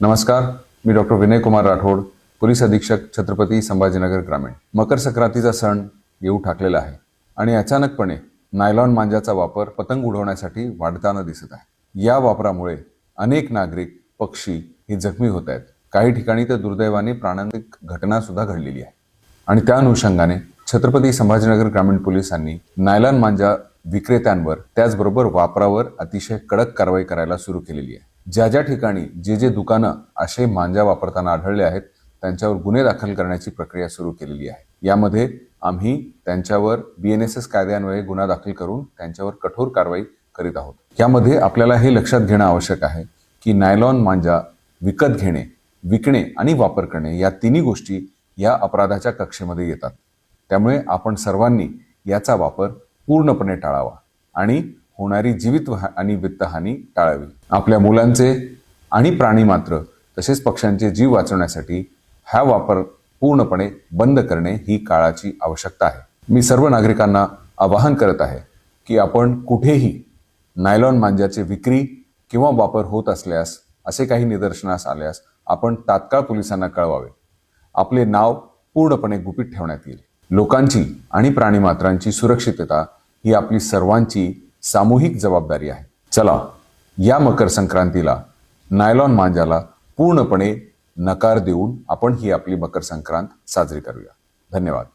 नमस्कार, मी doctor Vinay Kumar Rathod, police अधीक्षक, छत्रपती संभाजीनगर ग्रामीण। मकर संक्रांतीचा सण येऊ ठाकलेला आहे आणि अचानकपणे नायलॉन मांजाचा वापर पतंग उडवण्यासाठी वाढताना दिसत आहे। या वापरामुळे अनेक नागरिक, पक्षी हे जखमी होत आहेत। काही ठिकाणी तर दुर्दैवाने प्राणांतिक घटना सुद्धा घडलेली आहे आणि त्या अनुषंगाने छत्रपती संभाजीनगर ग्रामीण पोलिसांनी नायलॉन मांजा विक्रेत्यांवर त्याचबरोबर वापरावर अतिशय कडक कारवाई करायला सुरू केलेली आहे। ज्या ज्या ठिकाणी जे दुकानं असे मांजा वापरताना आढळले आहेत त्यांच्यावर गुन्हे दाखल करण्याची प्रक्रिया सुरू केलेली आहे। यामध्ये आम्ही त्यांच्यावर BNSS कायद्यान्वये गुन्हा दाखल करून त्यांच्यावर कठोर कारवाई करीत आहोत। यामध्ये आपल्याला हे लक्षात घेणं आवश्यक आहे की नायलॉन मांजा विकत घेणे, विकणे आणि वापर करणे या तिन्ही गोष्टी या अपराधाच्या कक्षेमध्ये येतात। त्यामुळे आपण सर्वांनी याचा वापर पूर्णपणे टाळावा आणि होणारी जीवित आणि वित्तहानी टाळावी। आपल्या मुलांचे आणि प्राणी मात्र तसेच पक्ष्यांचे जीव वाचवण्यासाठी हा वापर पूर्णपणे बंद करणे ही काळाची आवश्यकता आहे। मी सर्व नागरिकांना आवाहन करत आहे की आपण कुठेही नायलॉन मांजाचे विक्री किंवा वापर होत असल्यास, असे काही निदर्शनास आल्यास आपण तात्काळ पोलिसांना कळवावे। आपले नाव पूर्णपणे गुपित ठेवण्यात येईल। लोकांची आणि प्राणीमात्रांची सुरक्षितता ही आपली सर्वांची सामूहिक जबाबदारी आहे। चला, या मकर संक्रांतीला नायलॉन मांजाला पूर्णपणे नकार देऊन आपण ही आपली मकर संक्रांत साजरी करूया। धन्यवाद।